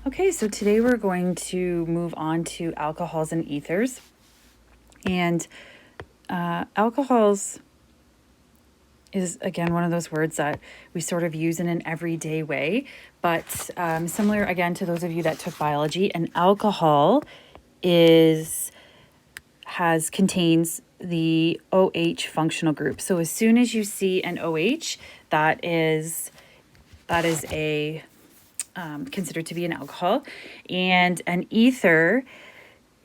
Okay, so today we're going to move on to alcohols and ethers. And alcohols is, again, one of those words that we sort of use in an everyday way. But similar, again, to those of you that took biology, an alcohol contains the OH functional group. So as soon as you see an OH, that is a considered to be an alcohol. And an ether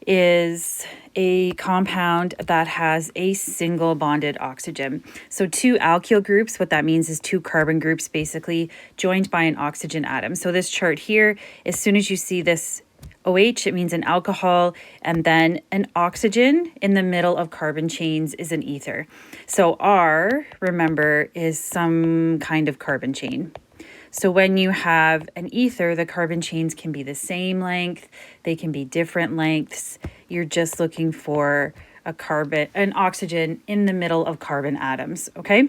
is a compound that has a single bonded oxygen. So two alkyl groups, what that means is two carbon groups basically joined by an oxygen atom. So this chart here, as soon as you see this OH, it means an alcohol, and then an oxygen in the middle of carbon chains is an ether. So R, remember, is some kind of carbon chain. So when you have an ether, the carbon chains can be the same length, they can be different lengths. You're just looking for an oxygen in the middle of carbon atoms, okay?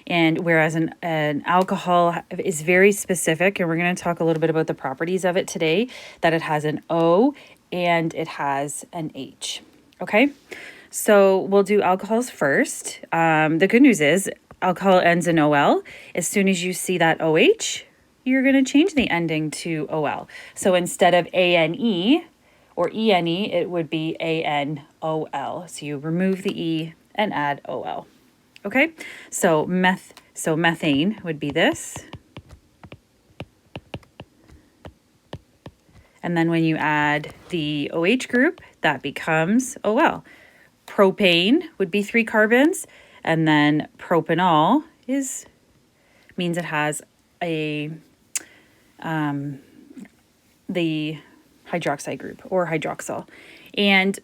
And whereas an alcohol is very specific, and we're going to talk a little bit about the properties of it today, that it has an O and it has an H, okay? So we'll do alcohols first. The good news is alcohol ends in OL. As soon as you see that OH, you're going to change the ending to OL. So instead of ANE or ENE, it would be ANOL. So you remove the E and add OL. Okay? So methane would be this. And then when you add the OH group, that becomes OL. Propane would be 3 carbons, and then propanol means it has the hydroxide group or hydroxyl. And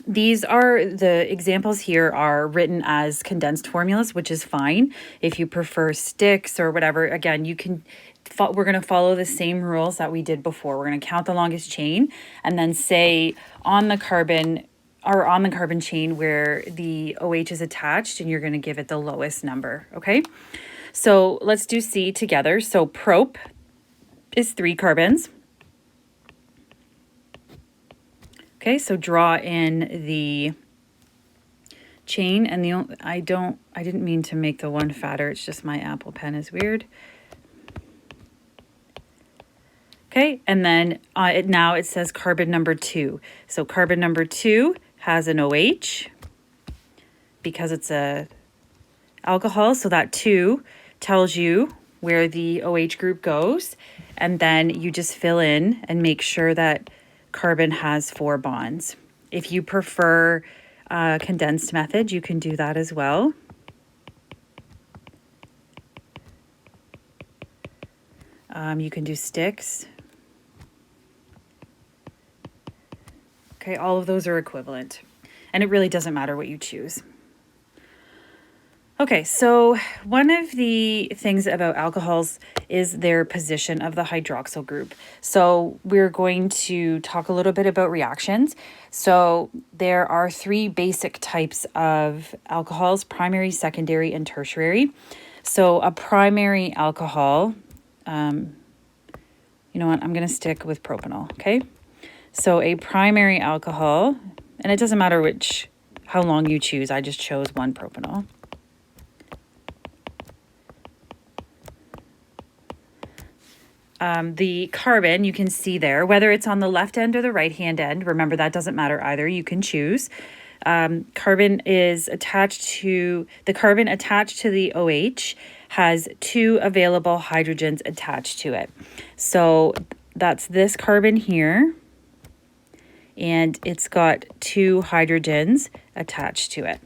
these are the examples here are written as condensed formulas, which is fine. If you prefer sticks or whatever, again, we're going to follow the same rules that we did before. We're going to count the longest chain and then say on the carbon chain where the OH is attached, and you're going to give it the lowest number, okay? So let's do C together. So prop is 3 carbons. Okay, so draw in the chain, and I didn't mean to make the one fatter, it's just my Apple Pen is weird. Okay, and then now it says carbon number 2. So carbon number 2 has an OH because it's a alcohol, so that 2 tells you where the OH group goes, and then you just fill in and make sure that carbon has 4 bonds. If you prefer condensed method, you can do that as well. You can do sticks. Okay, all of those are equivalent, and it really doesn't matter what you choose. Okay, so one of the things about alcohols is their position of the hydroxyl group. So we're going to talk a little bit about reactions. So there are 3 basic types of alcohols: primary, secondary, and tertiary. So a primary alcohol, you know what, I'm going to stick with propanol, okay? So a primary alcohol, and it doesn't matter how long you choose, I just chose one propanol. The carbon, you can see there, whether it's on the left end or the right hand end, remember that doesn't matter either, you can choose. Carbon attached to the OH has 2 available hydrogens attached to it. So that's this carbon here, and it's got 2 hydrogens attached to it.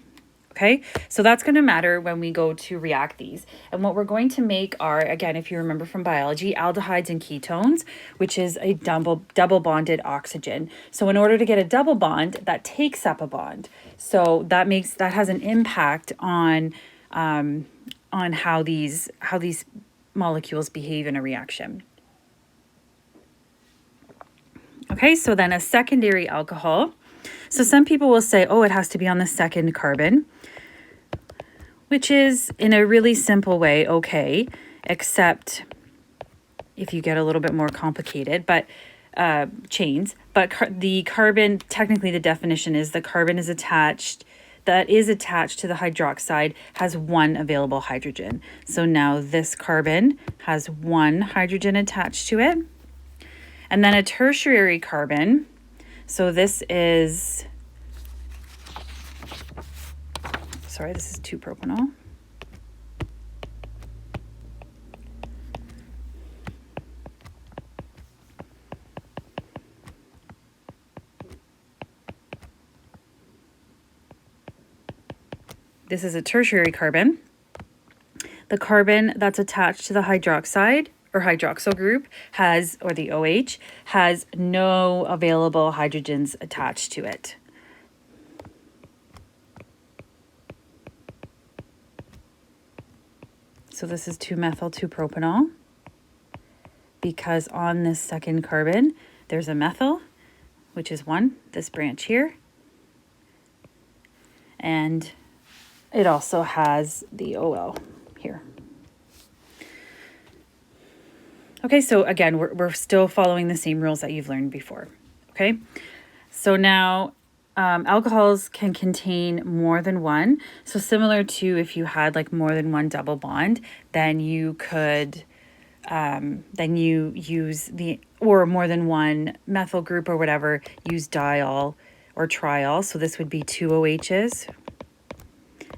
Okay, so that's going to matter when we go to react these. And what we're going to make are, again, if you remember from biology, aldehydes and ketones, which is a double bonded oxygen. So in order to get a double bond, that takes up a bond. So that has an impact on how these molecules behave in a reaction. Okay, so then a secondary alcohol. So some people will say, oh, it has to be on the second carbon, which is in a really simple way okay, except if you get a little bit more complicated, but chains. But the carbon, technically the definition is the carbon is attached, that is attached to the hydroxide has one available hydrogen. So now this carbon has one hydrogen attached to it. And then a tertiary carbon, so this is, sorry, this is 2-propanol. This is a tertiary carbon. The carbon that's attached to the hydroxide or hydroxyl group has, or the OH, has no available hydrogens attached to it. So this is 2-methyl-2-propanol, because on this second carbon, there's a methyl, which is one, this branch here. And it also has the OL here. Okay, so again, we're still following the same rules that you've learned before. Okay, so now alcohols can contain more than one. So similar to if you had like more than one double bond, then you could, then you use or more than one methyl group or whatever, use diol or triol. So this would be 2 OHs.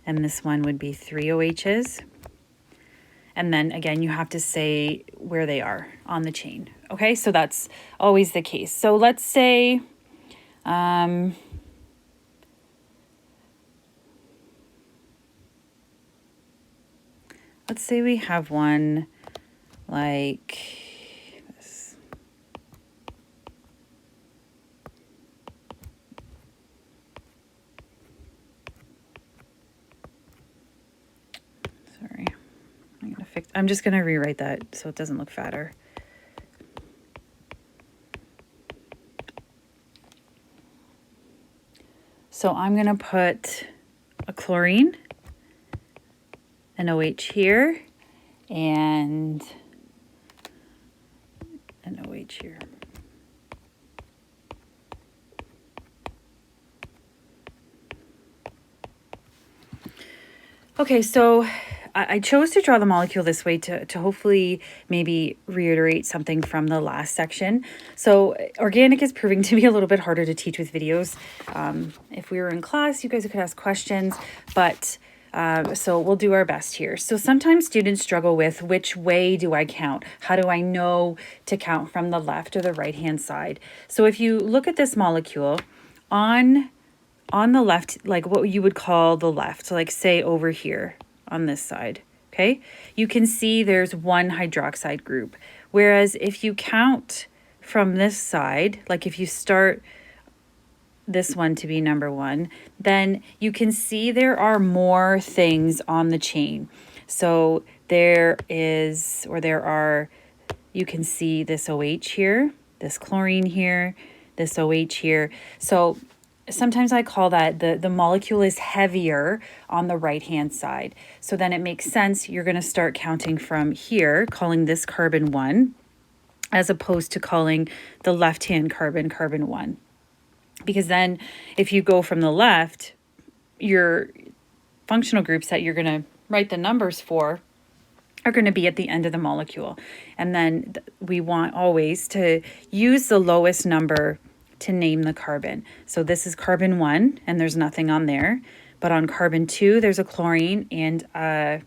And this one would be 3 OHs. And then again, you have to say where they are on the chain. Okay, so that's always the case. So let's say, let's say we have one like this. Sorry. I'm just going to rewrite that so it doesn't look fatter. So I'm going to put a chlorine, an OH here, and an OH here. Okay, so I chose to draw the molecule this way to hopefully maybe reiterate something from the last section. So organic is proving to be a little bit harder to teach with videos. If we were in class, you guys could ask questions, but so we'll do our best here. So sometimes students struggle with which way do I count? How do I know to count from the left or the right-hand side? So if you look at this molecule on the left, like what you would call the left, so like say over here, on this side, okay? You can see there's one hydroxide group. Whereas if you count from this side, like if you start this one to be number 1, then you can see there are more things on the chain. So there are, you can see this OH here, this chlorine here, this OH here. So sometimes I call that the molecule is heavier on the right-hand side. So then it makes sense, you're going to start counting from here, calling this carbon 1, as opposed to calling the left-hand carbon carbon 1. Because then if you go from the left, your functional groups that you're going to write the numbers for are going to be at the end of the molecule. And then we want always to use the lowest number to name the carbon. So this is carbon 1 and there's nothing on there, but on carbon 2 there's a chlorine and a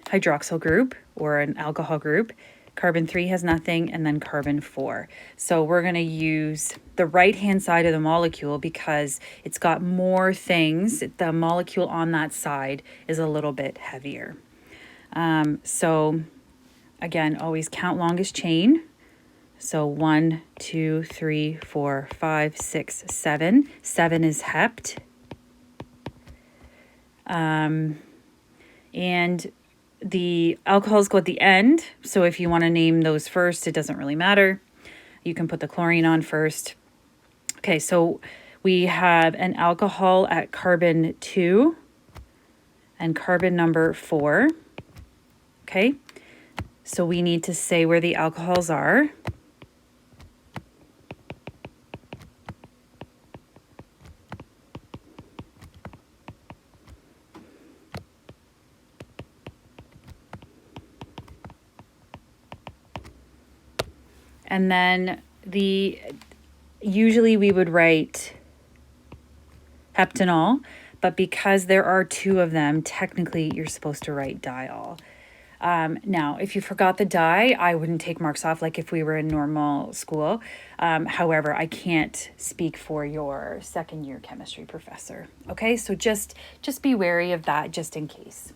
hydroxyl group or an alcohol group. Carbon 3 has nothing, and then carbon 4. So we're going to use the right-hand side of the molecule because it's got more things. The molecule on that side is a little bit heavier. So again, always count longest chain. So 1, 2, 3, 4, 5, 6, 7. 7 is hept. And the alcohols go at the end. So if you want to name those first, it doesn't really matter. You can put the chlorine on first. Okay, so we have an alcohol at carbon 2 and carbon number 4. Okay, So we need to say where the alcohols are. And then usually we would write heptanol, but because there are two of them, technically you're supposed to write diol. Now, if you forgot the di, I wouldn't take marks off like if we were in normal school. However, I can't speak for your second year chemistry professor. Okay, so just be wary of that just in case.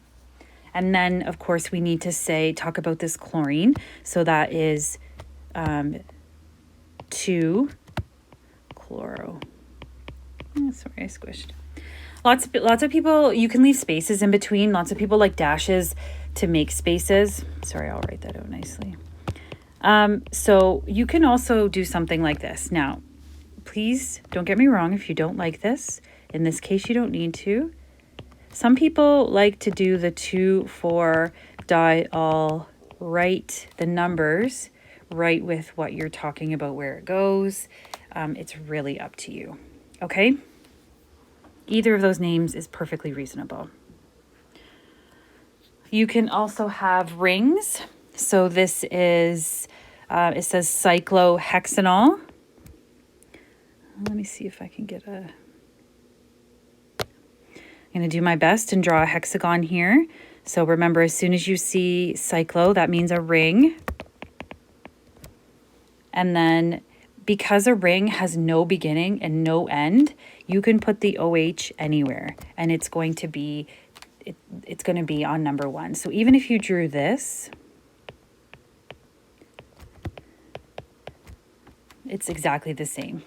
And then, of course, we need to talk about this chlorine. So that is 2 chloro. Oh, sorry, I squished. Lots of people, you can leave spaces in between. Lots of people like dashes to make spaces. Sorry, I'll write that out nicely. So you can also do something like this. Now, please don't get me wrong if you don't like this. In this case, you don't need to. Some people like to do the 2,4 diol, write the numbers right with what you're talking about, where it goes. It's really up to you. Okay? Either of those names is perfectly reasonable. You can also have rings. So this is, it says cyclohexanol. Let me see if I can get I'm going to do my best and draw a hexagon here. So remember, as soon as you see cyclo, that means a ring. And then because a ring has no beginning and no end, you can put the OH anywhere and it's going to be on number 1. So even if you drew this, it's exactly the same.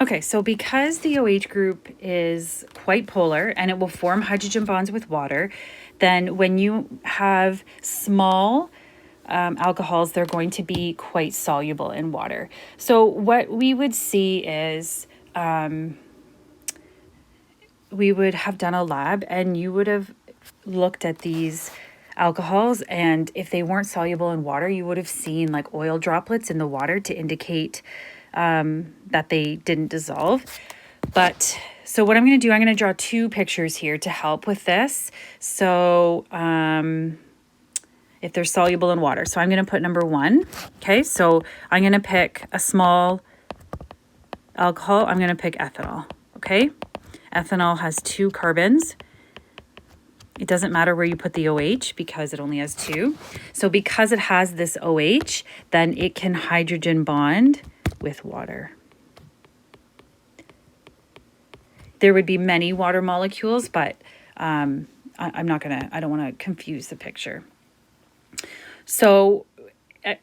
Okay, so because the OH group is quite polar and it will form hydrogen bonds with water, then when you have small alcohols, they're going to be quite soluble in water. So what we would see is we would have done a lab and you would have looked at these alcohols, and if they weren't soluble in water, you would have seen like oil droplets in the water to indicate that they didn't dissolve. But so what I'm going to do, I'm going to draw 2 pictures here to help with this. So if they're soluble in water, so I'm going to put number 1. Okay, so I'm going to pick a small alcohol. I'm going to pick ethanol. Okay, ethanol has 2 carbons. It doesn't matter where you put the OH because it only has 2. So because it has this OH, then it can hydrogen bond with water. There would be many water molecules, but I don't want to confuse the picture. So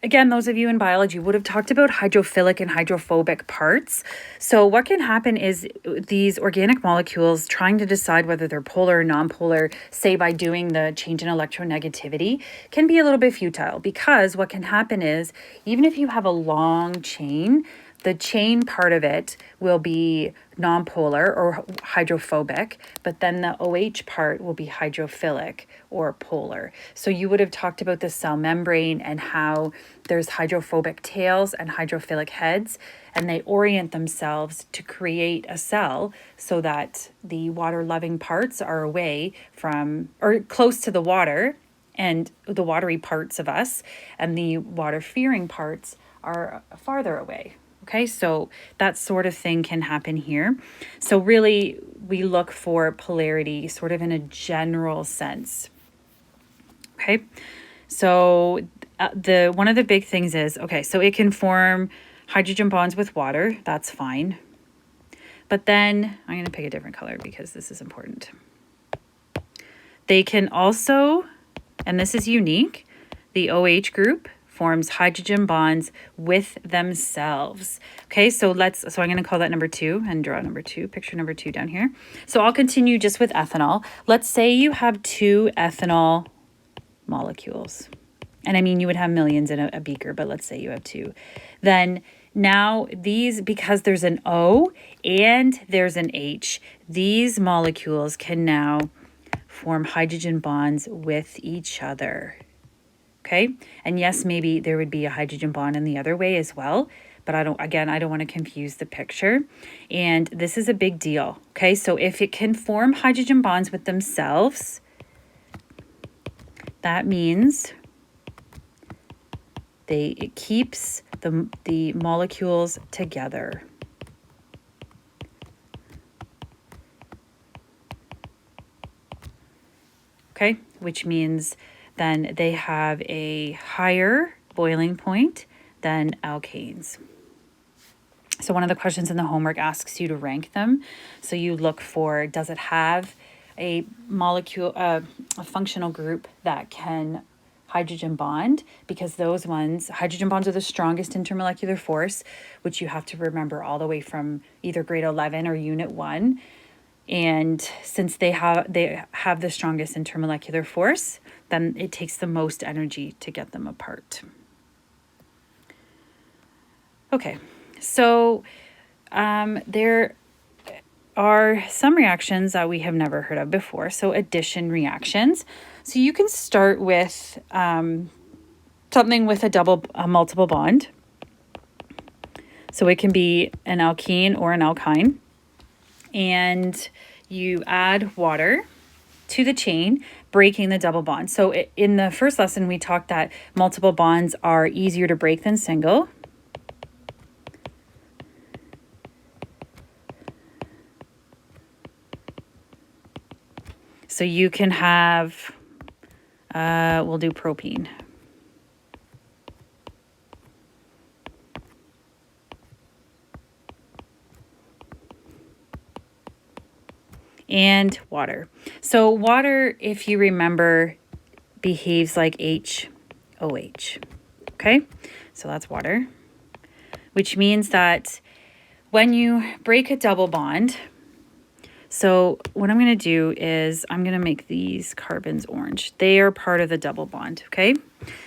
again, those of you in biology would have talked about hydrophilic and hydrophobic parts. So what can happen is these organic molecules trying to decide whether they're polar or non-polar, say by doing the change in electronegativity, can be a little bit futile, because what can happen is even if you have a long chain, the chain part of it will be nonpolar or hydrophobic, but then the OH part will be hydrophilic or polar. So you would have talked about the cell membrane and how there's hydrophobic tails and hydrophilic heads, and they orient themselves to create a cell so that the water-loving parts are away from or close to the water and the watery parts of us, and the water-fearing parts are farther away. Okay, so that sort of thing can happen here. So really, we look for polarity sort of in a general sense. Okay, so one of the big things is, okay, so it can form hydrogen bonds with water. That's fine. But then I'm going to pick a different color because this is important. They can also, and this is unique, the OH group forms hydrogen bonds with themselves. Okay, so I'm going to call that number 2 and draw number 2, picture number 2 down here. So I'll continue just with ethanol. Let's say you have 2 ethanol molecules. And I mean, you would have millions in a beaker, but let's say you have 2. Then now these, because there's an O and there's an H, these molecules can now form hydrogen bonds with each other. Okay? And yes, maybe there would be a hydrogen bond in the other way as well, but I don't want to confuse the picture. And this is a big deal. Okay? So if it can form hydrogen bonds with themselves, that means it keeps the molecules together. Okay, which means then they have a higher boiling point than alkanes. So one of the questions in the homework asks you to rank them. So you look for, does it have a molecule, a functional group that can hydrogen bond, because those ones, hydrogen bonds are the strongest intermolecular force, which you have to remember all the way from either grade 11 or unit 1. And since they have the strongest intermolecular force, then it takes the most energy to get them apart. Okay, so there are some reactions that we have never heard of before. So addition reactions. So you can start with something with a multiple bond. So it can be an alkene or an alkyne. And you add water to the chain, breaking the double bond. So in the first lesson, we talked that multiple bonds are easier to break than single. So you can have, we'll do propene. And water. So water, if you remember, behaves like HOH. Okay, so that's water, which means that when you break a double bond, so what I'm going to do is I'm going to make these carbons orange. They are part of the double bond, okay?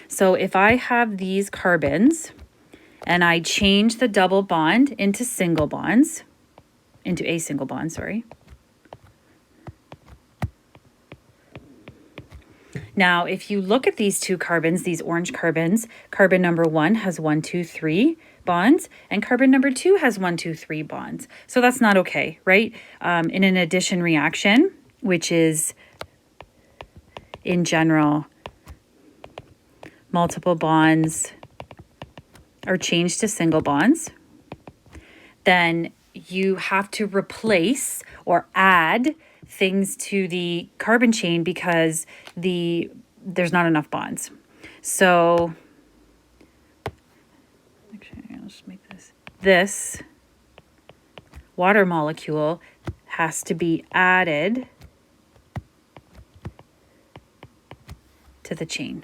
So if I have these carbons and I change the double bond into a single bond, sorry. Now, if you look at these 2 carbons, these orange carbons, carbon number 1 has 1, 2, 3 bonds, and carbon number 2 has 1, 2, 3 bonds. So that's not okay, right? In an addition reaction, which is in general, multiple bonds are changed to single bonds, then you have to replace or add things to the carbon chain because there's not enough bonds. So actually, I'll just make this water molecule has to be added to the chain.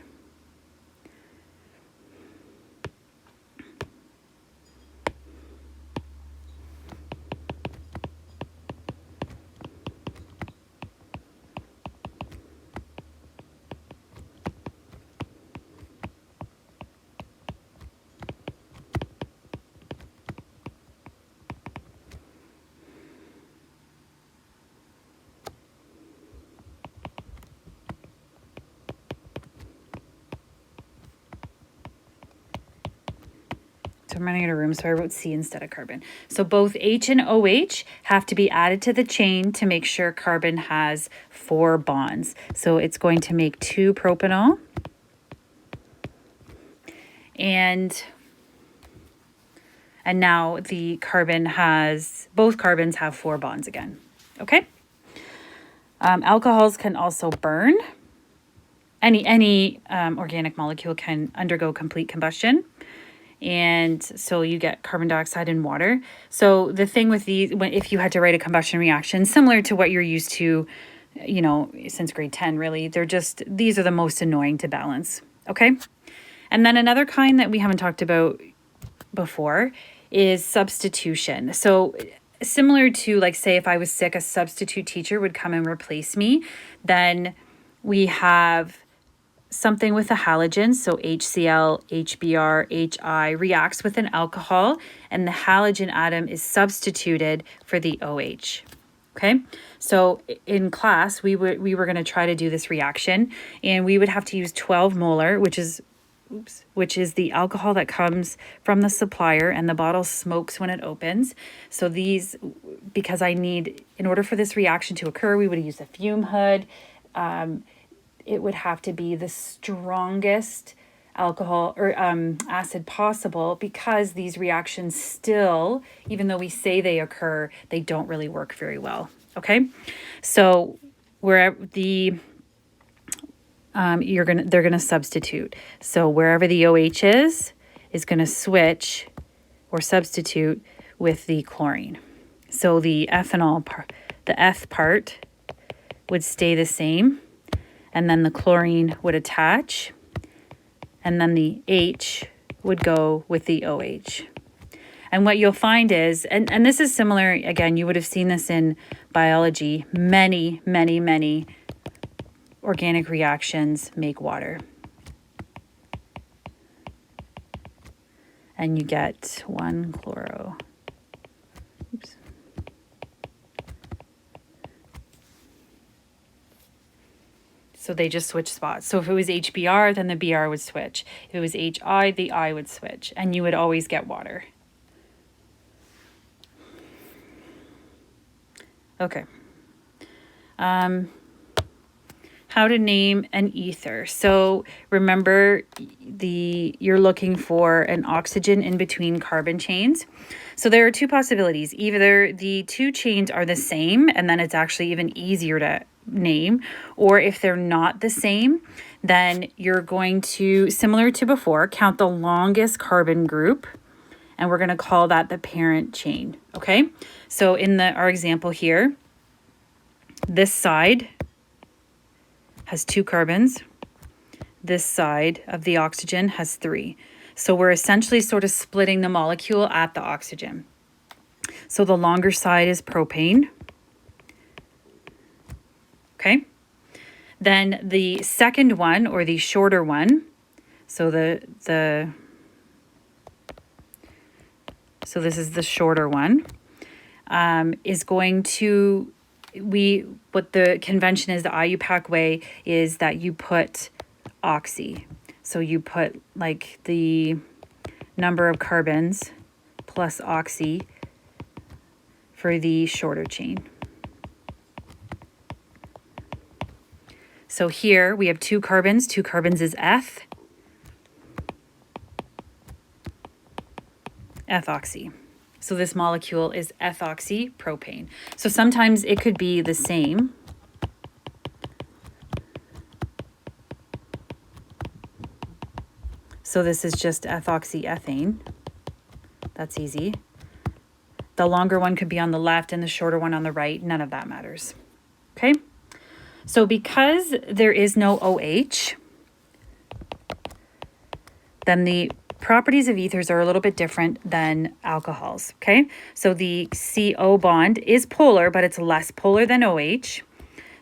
I'm running out of room, so I wrote C instead of carbon. So both H and OH have to be added to the chain to make sure carbon has 4 bonds. So it's going to make 2 propanol. And now the both carbons have 4 bonds again. Okay? Alcohols can also burn. Any organic molecule can undergo complete combustion. And so you get carbon dioxide and water. So the thing with these, if you had to write a combustion reaction, similar to what you're used to, since grade 10, really, these are the most annoying to balance. Okay. And then another kind that we haven't talked about before is substitution. So similar to, like, say if I was sick, a substitute teacher would come and replace me. Then we have something with a halogen, so HCl, HBr, HI reacts with an alcohol, and the halogen atom is substituted for the OH. Okay, so in class we were going to try to do this reaction, and we would have to use 12 molar, which is the alcohol that comes from the supplier, and the bottle smokes when it opens. So these, because in order for this reaction to occur, we would use a fume hood. It would have to be the strongest alcohol or acid possible, because these reactions still, even though we say they occur, they don't really work very well. Okay, so where they're gonna substitute. So wherever the OH is gonna switch or substitute with the chlorine. So the ethanol part, the eth part, would stay the same, and then the chlorine would attach, and then the H would go with the OH. And what you'll find is, and this is similar, again, you would have seen this in biology, many, many, many organic reactions make water. And you get 1-chloro. Oops. So they just switch spots. So if it was HBr, then the Br would switch. If it was HI, the I would switch. And you would always get water. Okay. How to name an ether. So remember, you're looking for an oxygen in between carbon chains. So there are two possibilities. Either the two chains are the same, and then it's actually even easier to name, or if they're not the same, then you're going to, similar to before, count the longest carbon group, and we're going to call that the parent chain. Okay, so in our example here, this side has 2 carbons. This side of the oxygen has 3. So we're essentially sort of splitting the molecule at the oxygen. So the longer side is propane. Okay. Then the second one, or the shorter one, so so this is the shorter one, is going to, what the convention is, the IUPAC way, is that you put oxy. So you put like the number of carbons plus oxy for the shorter chain. So here we have 2 carbons. 2 carbons is ethoxy. So this molecule is ethoxy propane. So sometimes it could be the same. So this is just ethoxyethane. That's easy. The longer one could be on the left and the shorter one on the right. None of that matters. Okay? So because there is no OH, then the properties of ethers are a little bit different than alcohols, okay? So the CO bond is polar, but it's less polar than OH.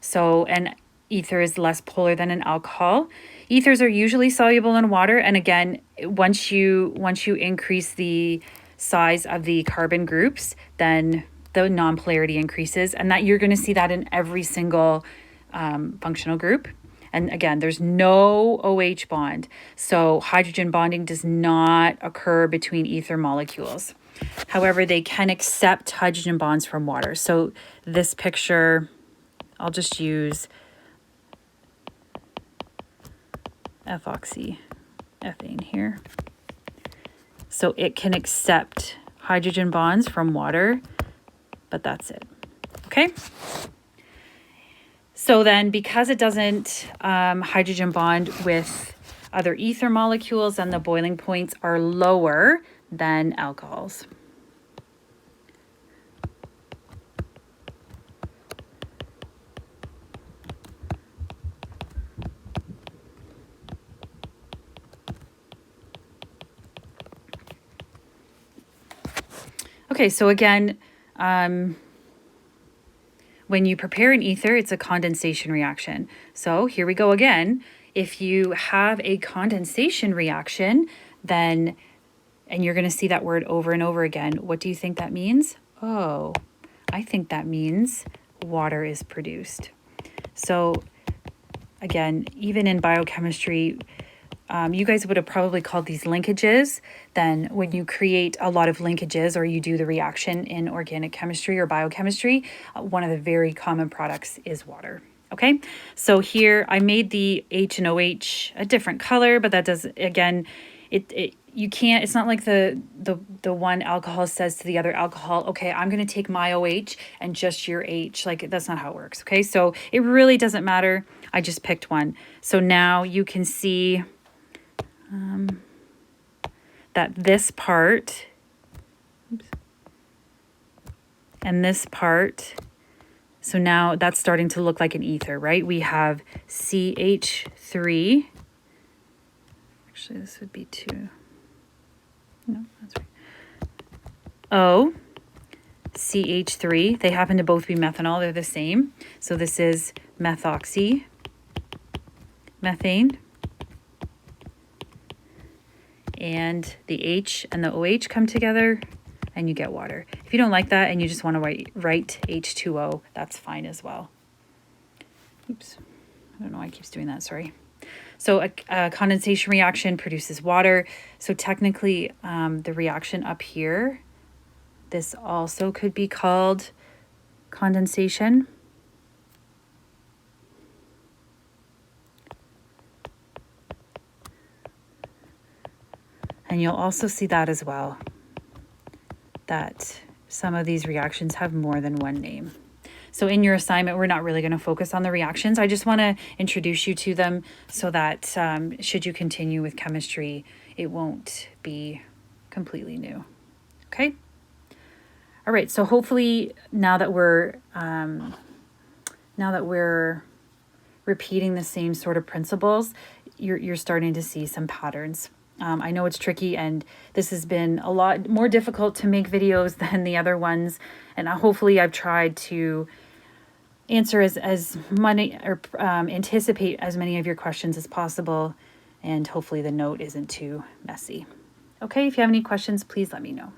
So an ether is less polar than an alcohol. Ethers are usually soluble in water, and again, once you increase the size of the carbon groups, then the non-polarity increases, and that you're going to see that in every single functional group. And again, there's no OH bond. So hydrogen bonding does not occur between ether molecules. However, they can accept hydrogen bonds from water. So this picture, I'll just use ethoxyethane here. So it can accept hydrogen bonds from water, but that's it. Okay? So then, because it doesn't hydrogen bond with other ether molecules, and the boiling points are lower than alcohols. Okay, so again, when you prepare an ether, it's a condensation reaction. So here we go again. If you have a condensation reaction, then, and you're going to see that word over and over again, what do you think that means? Oh, I think that means water is produced. So again, even in biochemistry, you guys would have probably called these linkages. Then when you create a lot of linkages or you do the reaction in organic chemistry or biochemistry, one of the very common products is water. Okay, so here I made the H and OH a different color, but that does, again, you can't, it's not like the one alcohol says to the other alcohol, okay, I'm going to take my OH and just your H. Like, that's not how it works. Okay, so it really doesn't matter. I just picked one. So now you can see that this part and this part, so now that's starting to look like an ether, right? We have CH3. Actually, this would be 2. No, that's right. O, CH3. They happen to both be methanol. They're the same. So this is methoxy, methane. And the H and the OH come together and you get water. If you don't like that and you just want to write H2O, that's fine as well. Oops, I don't know why it keeps doing that, sorry. So a condensation reaction produces water. So technically the reaction up here, this also could be called condensation. And you'll also see that as well, that some of these reactions have more than one name. So in your assignment, we're not really going to focus on the reactions. I just want to introduce you to them so that should you continue with chemistry, it won't be completely new. Okay? All right, so hopefully now that we're repeating the same sort of principles, you're starting to see some patterns. I know it's tricky, and this has been a lot more difficult to make videos than the other ones, and hopefully I've tried to answer as many or anticipate as many of your questions as possible, and hopefully the note isn't too messy. Okay, if you have any questions, please let me know.